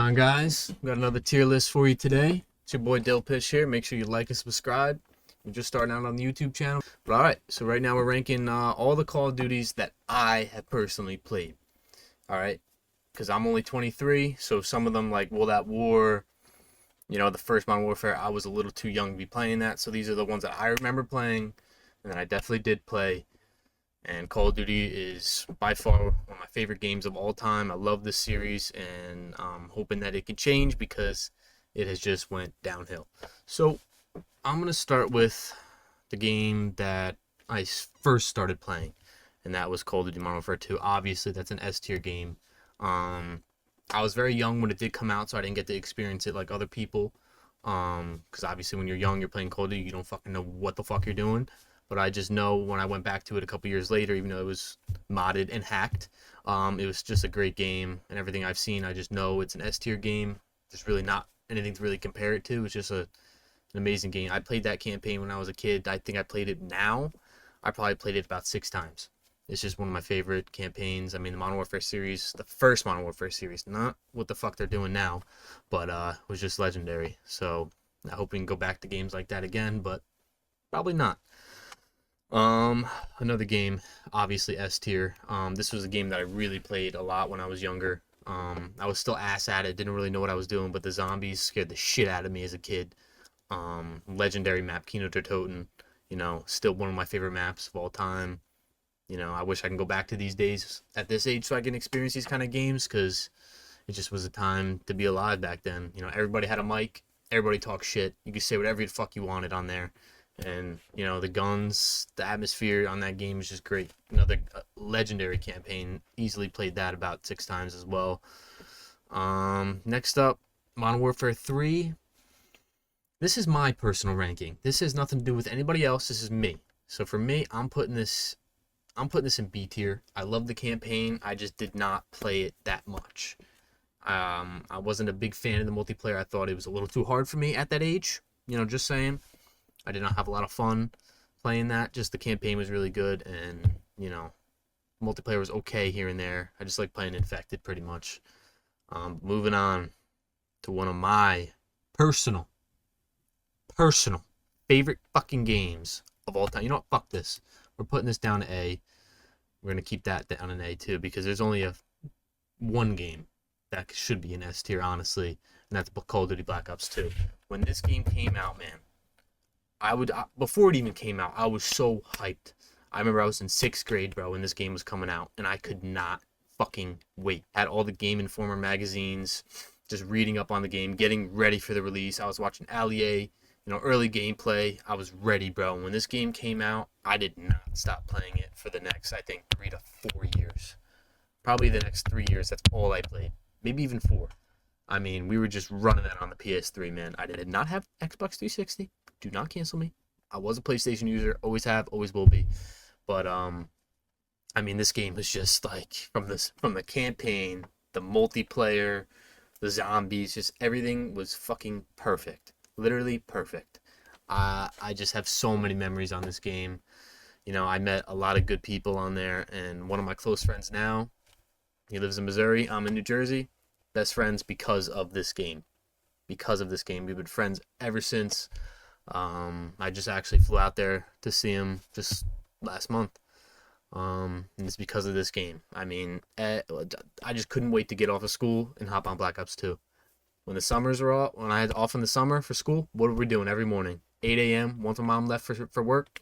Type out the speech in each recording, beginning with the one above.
on, guys? Got another tier list for you today. It's your boy Dilpish here. Make sure you like and subscribe. We're just starting out on the YouTube channel. But alright, so right now we're ranking all the Call of Duties that I have personally played. Alright, because I'm only 23, so some of them, like World at War, the first Modern Warfare, I was a little too young to be playing that. So these are the ones that I remember playing, and that I definitely did play. And Call of Duty is by far one of my favorite games of all time. I love this series, and I'm hoping that it can change because it has just went downhill. So I'm going to start with the game that I first started playing, and that was Call of Duty Modern Warfare 2. Obviously, that's an S tier game. I was very young when it did come out, so I didn't get to experience it like other people. Because obviously when you're young, you're playing Call of Duty, you don't fucking know what the fuck you're doing. But I just know when I went back to it a couple years later, even though it was modded and hacked, it was just a great game. And everything I've seen, I just know it's an S tier game. There's really not anything to really compare it to. It's just an amazing game. I played that campaign when I was a kid. I think I played it now. I probably played it about 6 times. It's just one of my favorite campaigns. I mean, the Modern Warfare series, the first Modern Warfare series, not what the fuck they're doing now, but it was just legendary. So I hope we can go back to games like that again, but probably not. Another game, obviously S tier. This was a game that I really played a lot when I was younger. I was still ass at it, didn't really know what I was doing, but the zombies scared the shit out of me as a kid. Legendary map, Kino der Toten, still one of my favorite maps of all time. I wish I can go back to these days at this age so I can experience these kind of games, because it just was a time to be alive back then. Everybody had a mic, everybody talked shit. You could say whatever the fuck you wanted on there. And, the guns, the atmosphere on that game is just great. Another legendary campaign. Easily played that about 6 times as well. Next up, Modern Warfare 3. This is my personal ranking. This has nothing to do with anybody else. This is me. So for me, I'm putting this in B tier. I love the campaign. I just did not play it that much. I wasn't a big fan of the multiplayer. I thought it was a little too hard for me at that age. Just saying. I did not have a lot of fun playing that. Just the campaign was really good, and, multiplayer was okay here and there. I just like playing Infected pretty much. Moving on to one of my personal favorite fucking games of all time. You know what? Fuck this. We're putting this down to A. We're going to keep that down in A too, because there's only one game that should be in S tier, honestly, and that's Call of Duty Black Ops 2. When this game came out, man, before it even came out, I was so hyped. I remember I was in 6th grade, bro, when this game was coming out, and I could not fucking wait. Had all the Game Informer magazines, just reading up on the game, getting ready for the release. I was watching Allier, early gameplay. I was ready, bro. When this game came out, I did not stop playing it for the next, I think, 3 to 4 years. Probably the next 3 years, that's all I played. Maybe even 4. I mean, we were just running that on the PS3, man. I did not have Xbox 360. Do not cancel me. I was a PlayStation user. Always have, always will be. But, I mean, this game was just like, from the campaign, the multiplayer, the zombies, just everything was fucking perfect. Literally perfect. I just have so many memories on this game. I met a lot of good people on there, and one of my close friends now, he lives in Missouri. I'm in New Jersey. Best friends because of this game. We've been friends ever since. I just actually flew out there to see him just last month. And it's because of this game. I mean, I just couldn't wait to get off of school and hop on Black Ops 2. When I had off in the summer for school, what were we doing every morning? 8 a.m. Once my mom left for work,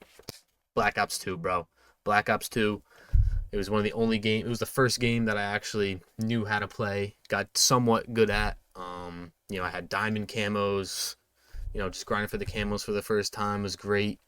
Black Ops 2, bro. Black Ops 2. It was one of the only games. It was the first game that I actually knew how to play, got somewhat good at. I had diamond camos. Just grinding for the camos for the first time was great.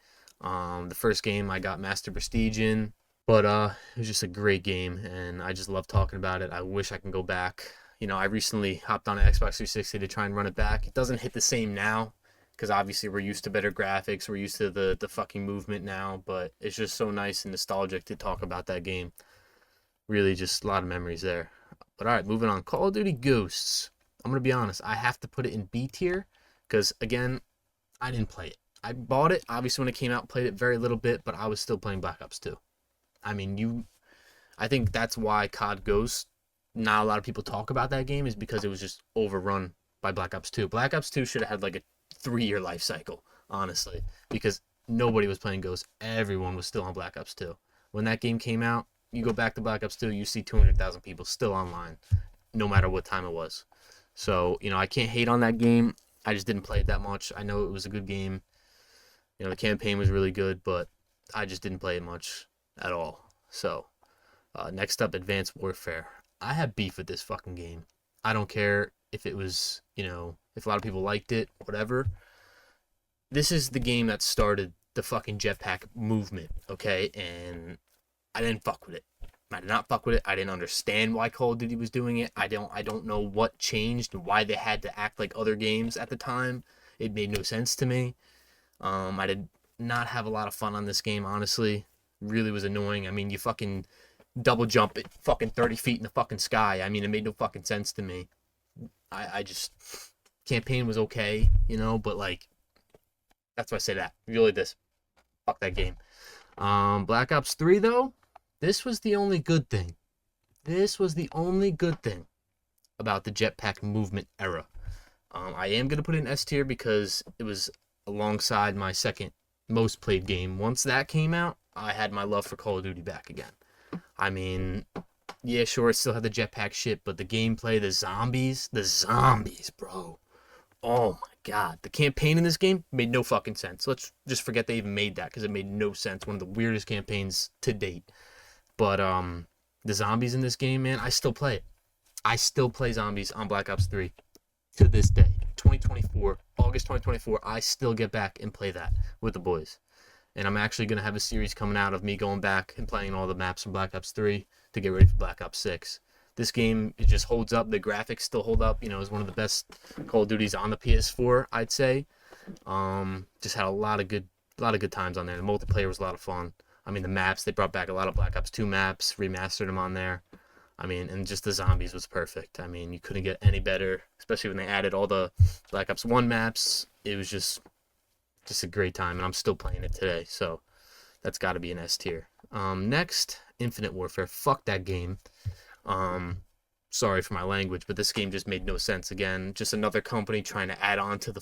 The first game I got Master Prestige in, but it was just a great game, and I just love talking about it. I wish I can go back. I recently hopped on an Xbox 360 to try and run it back. It doesn't hit the same now, because obviously we're used to better graphics, we're used to the fucking movement now, but it's just so nice and nostalgic to talk about that game. Really just a lot of memories there. But alright, moving on. Call of Duty Ghosts. I'm going to be honest, I have to put it in B tier, because, again, I didn't play it. I bought it, obviously, when it came out, played it very little bit, but I was still playing Black Ops 2. I mean, I think that's why COD Ghosts not a lot of people talk about that game is because it was just overrun by Black Ops 2. Black Ops 2 should have had like a 3-year life cycle, honestly, because nobody was playing Ghost. Everyone was still on Black Ops 2. When that game came out, you go back to Black Ops 2, you see 200,000 people still online, no matter what time it was. So, I can't hate on that game. I just didn't play it that much. I know it was a good game. The campaign was really good, but I just didn't play it much at all. So, next up, Advanced Warfare. I have beef with this fucking game. I don't care if it was, if a lot of people liked it, whatever. This is the game that started the fucking jetpack movement, okay? And I didn't fuck with it. I did not fuck with it. I didn't understand why Call of Duty was doing it. I don't know what changed and why they had to act like other games at the time. It made no sense to me. I did not have a lot of fun on this game, honestly. Really was annoying. I mean, you fucking double jump it fucking 30 feet in the fucking sky. I mean, it made no fucking sense to me. I just, campaign was okay, but like, that's why I say that. Really this, fuck that game. Black Ops 3 though, this was the only good thing. This was the only good thing about the jetpack movement era. I am going to put it in S tier because it was alongside my second most played game. Once that came out, I had my love for Call of Duty back again. I mean, yeah, sure, it still had the jetpack shit, but the gameplay, the zombies, bro. Oh my god. The campaign in this game made no fucking sense. Let's just forget they even made that because it made no sense. One of the weirdest campaigns to date. But the zombies in this game, man, I still play it. I still play zombies on Black Ops 3 to this day. 2024, August 2024, I still get back and play that with the boys. And I'm actually going to have a series coming out of me going back and playing all the maps from Black Ops 3 to get ready for Black Ops 6. This game, it just holds up. The graphics still hold up. It's one of the best Call of Duties on the PS4, I'd say. Just had a lot of good times on there. The multiplayer was a lot of fun. I mean, the maps, they brought back a lot of Black Ops 2 maps, remastered them on there. I mean, and just the zombies was perfect. I mean, you couldn't get any better, especially when they added all the Black Ops 1 maps. It was just a great time, and I'm still playing it today, so that's got to be an S tier. Next, Infinite Warfare. Fuck that game. Sorry for my language, but this game just made no sense again. Just another company trying to add on to the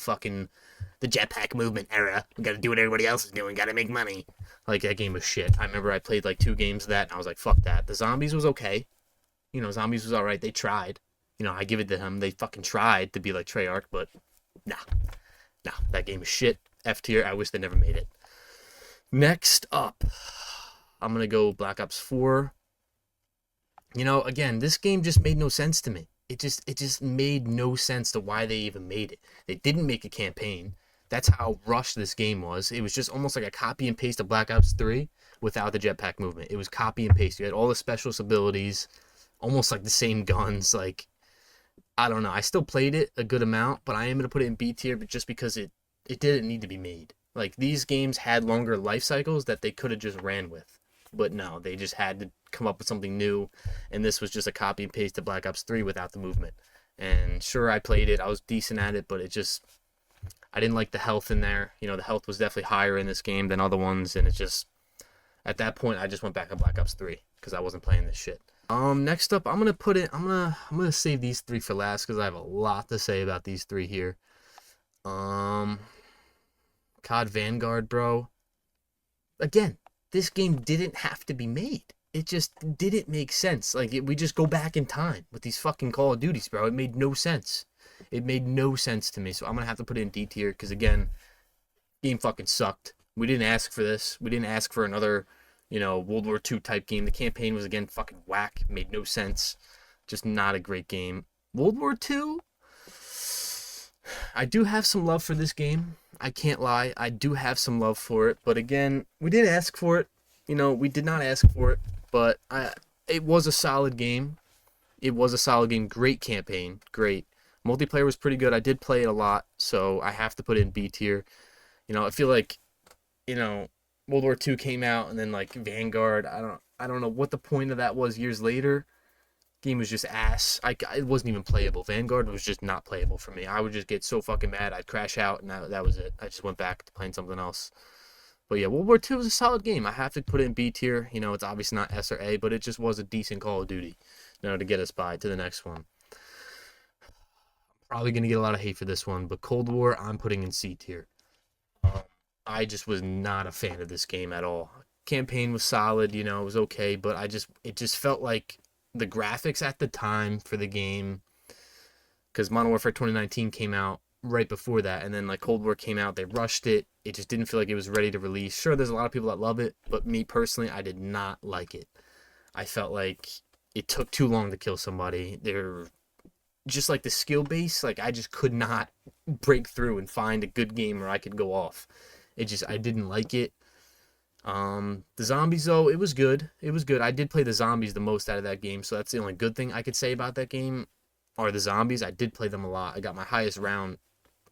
jetpack movement era. We gotta do what everybody else is doing, gotta make money. Like, that game was shit. I remember I played like 2 games of that, and I was like, fuck that. The zombies was okay. Zombies was alright. They tried. I give it to them. They fucking tried to be like Treyarch, but nah, that game is shit. F tier. I wish they never made it. Next up, I'm gonna go Black Ops 4. Again, this game just made no sense to me. It just made no sense to why they even made it. They didn't make a campaign. That's how rushed this game was. It was just almost like a copy and paste of Black Ops 3 without the jetpack movement. It was copy and paste. You had all the special abilities, almost like the same guns. Like, I don't know. I still played it a good amount, but I am going to put it in B tier, but just because it didn't need to be made. Like, these games had longer life cycles that they could have just ran with. But no, they just had to come up with something new, and this was just a copy and paste of Black Ops 3 without the movement. And sure, I played it. I was decent at it, but I didn't like the health in there. The health was definitely higher in this game than other ones, and at that point, I just went back on Black Ops 3 because I wasn't playing this shit. Next up, I'm gonna save these 3 for last because I have a lot to say about these 3 here. COD Vanguard, bro. Again, this game didn't have to be made. It just didn't make sense. Like, we just go back in time with these fucking Call of Duties, bro. It made no sense. It made no sense to me. So I'm going to have to put it in D tier because, again, game fucking sucked. We didn't ask for this. We didn't ask for another, World War II type game. The campaign was, again, fucking whack. It made no sense. Just not a great game. World War II? I do have some love for this game. I can't lie. I do have some love for it. But again, we didn't ask for it. We did not ask for it. But it was a solid game. It was a solid game. Great campaign. Great. Multiplayer was pretty good. I did play it a lot. So I have to put it in B tier. I feel like, World War II came out and then like Vanguard. I don't know what the point of that was years later. Game was just ass. It wasn't even playable. Vanguard was just not playable for me. I would just get so fucking mad. I'd crash out, and that was it. I just went back to playing something else. But yeah, World War II was a solid game. I have to put it in B tier. It's obviously not S or A, but it just was a decent Call of Duty. to get us by to the next one. Probably going to get a lot of hate for this one, but Cold War, I'm putting in C tier. I just was not a fan of this game at all. Campaign was solid, it was okay, but it just felt like the graphics at the time for the game, because Modern Warfare 2019 came out right before that, and then like Cold War came out, they rushed it. It just didn't feel like it was ready to release. Sure, there's a lot of people that love it, but me personally, I did not like it. I felt like it took too long to kill somebody. They're just like the skill base, like I just could not break through and find a good game where I could go off. I didn't like it. The zombies though, it was good. It was good. I did play the zombies the most out of that game, so that's the only good thing I could say about that game. Are the zombies. I did play them a lot. I got my highest round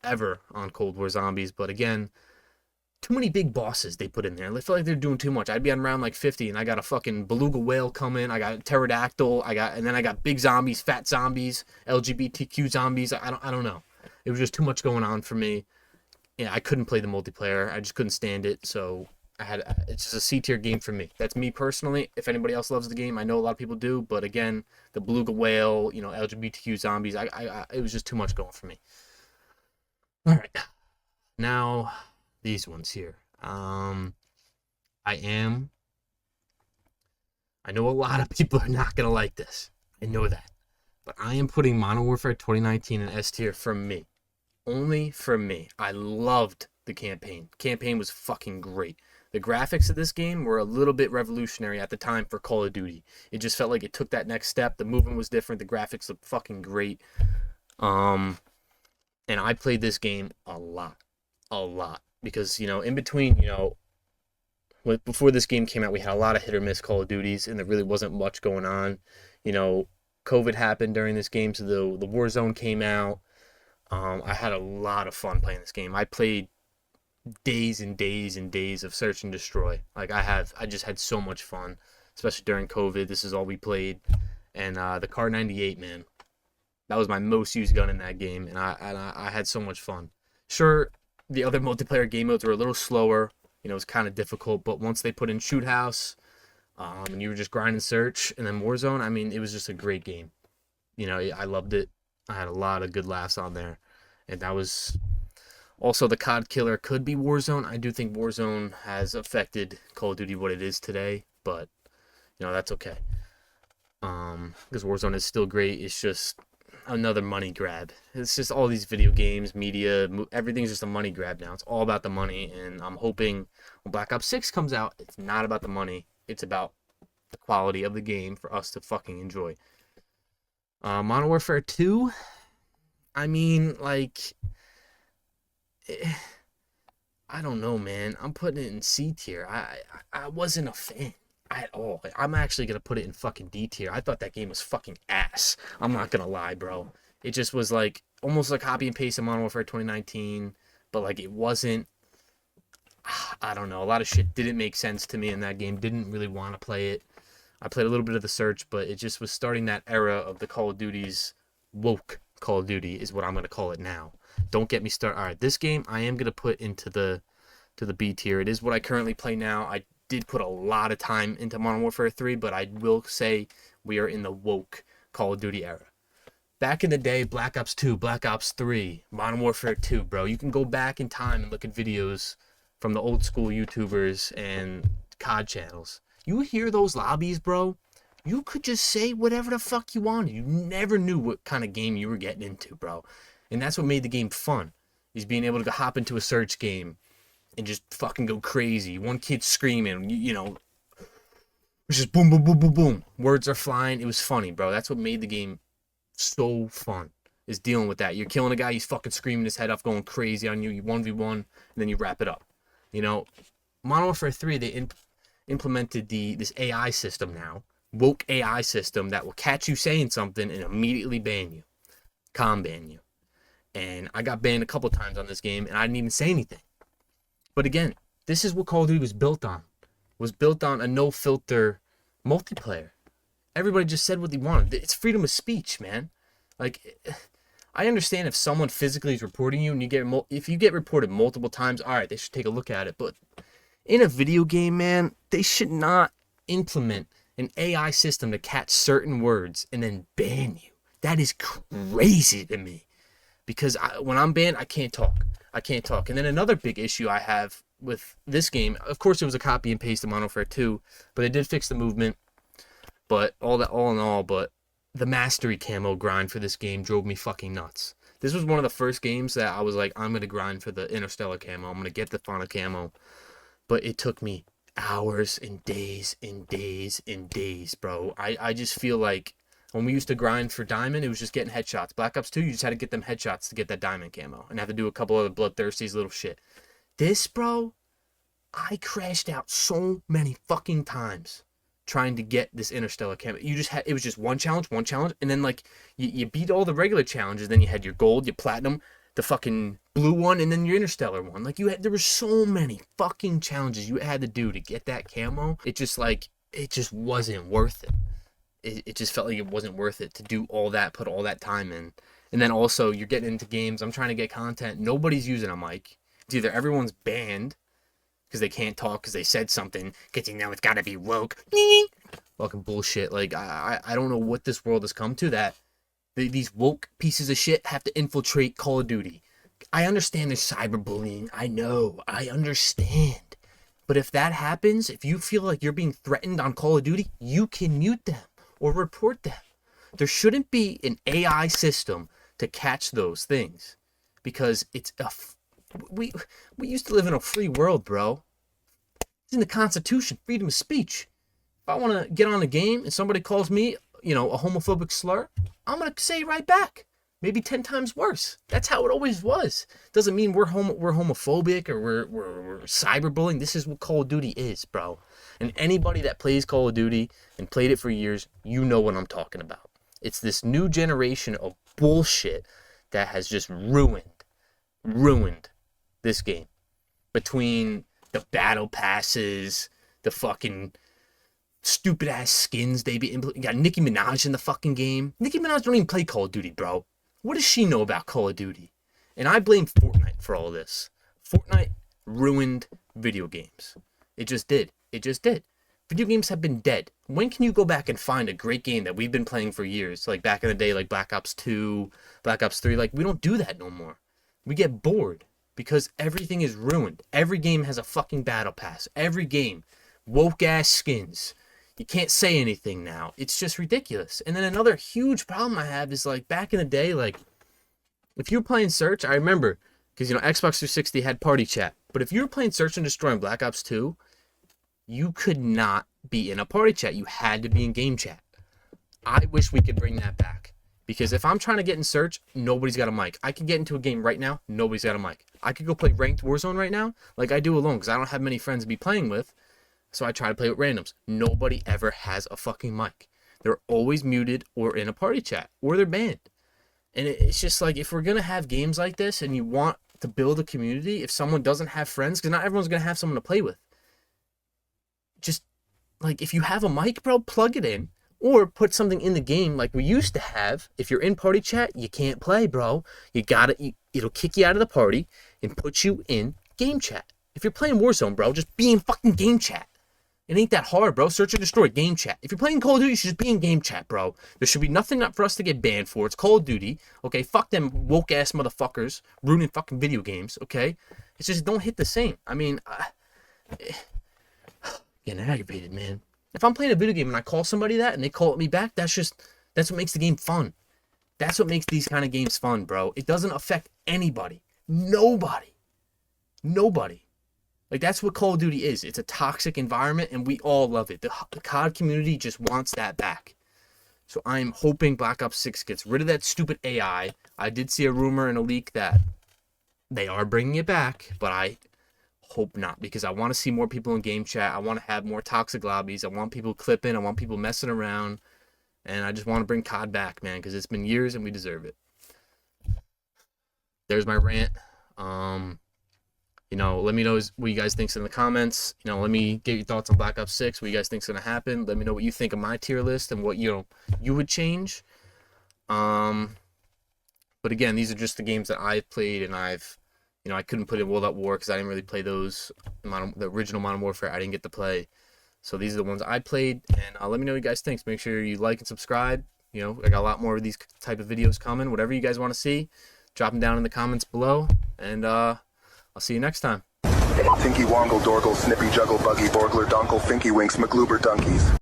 ever on Cold War Zombies, but again, too many big bosses they put in there. I feel like they're doing too much. I'd be on round like 50 and I got a fucking beluga whale coming. I got pterodactyl. And then I got big zombies, fat zombies, LGBTQ zombies. I don't know. It was just too much going on for me. Yeah, I couldn't play the multiplayer. I just couldn't stand it. So it's just a C tier game for me. That's me personally. If anybody else loves the game, I know a lot of people do, but again, the beluga whale, LGBTQ zombies, it was just too much going for me. All right, now these ones here. I know a lot of people are not gonna like this. I know that, but I am putting Modern Warfare 2019 in S tier for me. Only for me. I loved the campaign. Campaign was fucking great. The graphics of this game were a little bit revolutionary at the time for Call of Duty. It just felt like it took that next step. The movement was different. The graphics looked fucking great. And I played this game a lot. Because, in between, before this game came out, we had a lot of hit or miss Call of Duties, and there really wasn't much going on. COVID happened during this game, so the Warzone came out. I had a lot of fun playing this game. I played days and days and days of search and destroy. I just had so much fun, especially during COVID. This is all we played. And the Kar 98, man, that was my most used gun in that game, and I had so much fun. Sure, the other multiplayer game modes were a little slower. It was kind of difficult, but once they put in Shoot House, and you were just grinding search, and then Warzone, I mean, it was just a great game. I loved it. I had a lot of good laughs on there. And that was also the COD killer could be Warzone. I do think Warzone has affected Call of Duty what it is today, but that's okay. Because Warzone is still great. It's just another money grab. It's just all these video games, media, everything's just a money grab now. It's all about the money, and I'm hoping when Black Ops 6 comes out, it's not about the money. It's about the quality of the game for us to fucking enjoy. Modern Warfare 2, I mean, I don't know, man. I'm putting it in C tier. I wasn't a fan at all. I'm actually going to put it in fucking D tier. I thought that game was fucking ass. I'm not going to lie, bro. It just was almost like copy and paste of Modern Warfare 2019, but it wasn't. I don't know. A lot of shit didn't make sense to me in that game. Didn't really want to play it. I played a little bit of the search, but it just was starting that era of the Call of Duties. Woke Call of Duty is what I'm going to call it now. Don't get me started. All right, this game I am going to put into the B tier. It is what I currently play now. I did put a lot of time into Modern Warfare 3, but I will say we are in the woke Call of Duty era. Back in the day, Black Ops 2, Black Ops 3, Modern Warfare 2, bro. You can go back in time and look at videos from the old school YouTubers and COD channels. You hear those lobbies, bro? You could just say whatever the fuck you wanted. You never knew what kind of game you were getting into, bro. And that's what made the game fun, is being able to hop into a search game and just fucking go crazy. One kid screaming, just boom, boom, boom, boom, boom. Words are flying. It was funny, bro. That's what made the game so fun, is dealing with that. You're killing a guy, he's fucking screaming his head off, going crazy on you. You 1v1, and then you wrap it up. Modern Warfare 3, they implemented this AI system now. Woke AI system that will catch you saying something and immediately ban you. Ban you. And I got banned a couple times on this game, and I didn't even say anything. But again, this is what Call of Duty was built on. Was built on a no-filter multiplayer. Everybody just said what they wanted. It's freedom of speech, man. I understand if someone physically is reporting you, and if you get reported multiple times, all right, they should take a look at it. But in a video game, man, they should not implement an AI system to catch certain words and then ban you. That is crazy to me. Because when I'm banned, I can't talk. And then another big issue I have with this game, of course, it was a copy and paste of Modern Warfare 2, but it did fix the movement. But all in all, but the mastery camo grind for this game drove me fucking nuts. This was one of the first games that I was like, I'm gonna grind for the Interstellar camo. I'm gonna get the Fauna camo. But it took me hours and days and days and days, bro. I just feel like when we used to grind for diamond, it was just getting headshots. Black Ops 2, you just had to get them headshots to get that diamond camo and have to do a couple of bloodthirsties little shit. This, bro, I crashed out so many fucking times trying to get this Interstellar camo. It was just one challenge, and then like you beat all the regular challenges, then you had your gold, your platinum, the fucking blue one, and then your Interstellar one. Like there were so many fucking challenges you had to do to get that camo. It just wasn't worth it. It just felt like it wasn't worth it to do all that, put all that time in. And then also, you're getting into games, I'm trying to get content, nobody's using a mic. It's either everyone's banned because they can't talk because they said something, because you know it's gotta be woke. Fucking bullshit. Like, I don't know what this world has come to, that these woke pieces of shit have to infiltrate Call of Duty. I understand there's cyberbullying. I know. I understand. But if that happens, if you feel like you're being threatened on Call of Duty, you can mute them or report them. There shouldn't be an AI system to catch those things, because we used to live in a free world, bro. It's in the Constitution, freedom of speech. If I want to get on a game and somebody calls me, a homophobic slur, I'm gonna say it right back. Maybe 10 times worse. That's how it always was. Doesn't mean we're homophobic or we're cyberbullying. This is what Call of Duty is, bro. And anybody that plays Call of Duty and played it for years, you know what I'm talking about. It's this new generation of bullshit that has just ruined this game. Between the battle passes, the fucking stupid ass skins they be implementing. You got Nicki Minaj in the fucking game. Nicki Minaj don't even play Call of Duty, bro. What does she know about Call of Duty? And I blame Fortnite for all this. Fortnite ruined video games. It just did. Video games have been dead. When can you go back and find a great game that we've been playing for years? Like back in the day, like Black Ops 2, Black Ops 3. Like, we don't do that no more. We get bored because everything is ruined. Every game has a fucking battle pass. Every game. Woke ass skins. You can't say anything now. It's just ridiculous. And then another huge problem I have is, like, back in the day, like, if you were playing Search, I remember, because, Xbox 360 had party chat. But if you were playing Search and Destroy in Black Ops 2, you could not be in a party chat. You had to be in game chat. I wish we could bring that back. Because if I'm trying to get in Search, nobody's got a mic. I can get into a game right now, nobody's got a mic. I could go play Ranked Warzone right now, like I do alone, because I don't have many friends to be playing with. So I try to play with randoms. Nobody ever has a fucking mic. They're always muted or in a party chat, or they're banned. And it's just like, if we're going to have games like this and you want to build a community, if someone doesn't have friends, because not everyone's going to have someone to play with. Just, like, if you have a mic, bro, plug it in. Or put something in the game like we used to have. If you're in party chat, you can't play, bro. It'll kick you out of the party and put you in game chat. If you're playing Warzone, bro, just be in fucking game chat. It ain't that hard, bro. Search and Destroy, game chat. If you're playing Call of Duty, you should just be in game chat, bro. There should be nothing for us to get banned for. It's Call of Duty, okay? Fuck them woke-ass motherfuckers ruining fucking video games, okay? It's just, don't hit the same. I mean, getting aggravated, man. If I'm playing a video game and I call somebody that and they call at me back, that's what makes the game fun. That's what makes these kind of games fun, bro. It doesn't affect anybody. Nobody. Like, that's what Call of Duty is. It's a toxic environment, and we all love it. The COD community just wants that back. So I'm hoping Black Ops 6 gets rid of that stupid AI. I did see a rumor and a leak that they are bringing it back, but I hope not, because I want to see more people in game chat. I want to have more toxic lobbies. I want people clipping. I want people messing around. And I just want to bring COD back, man, because it's been years and we deserve it. There's my rant. Let me know what you guys think's in the comments. Let me get your thoughts on Black Ops 6, what you guys think's going to happen. Let me know what you think of my tier list and what, you would change. But again, these are just the games that I've played, and I couldn't put in World at War because I didn't really play those. The original Modern Warfare, I didn't get to play. So these are the ones I played, and let me know what you guys think. Make sure you like and subscribe. You know, I got a lot more of these type of videos coming. Whatever you guys want to see, drop them down in the comments below, and I'll see you next time. Tinky Wongle Dorgle Snippy Juggle Buggy Borgler Donkle Finky Winks McGloober Donkeys.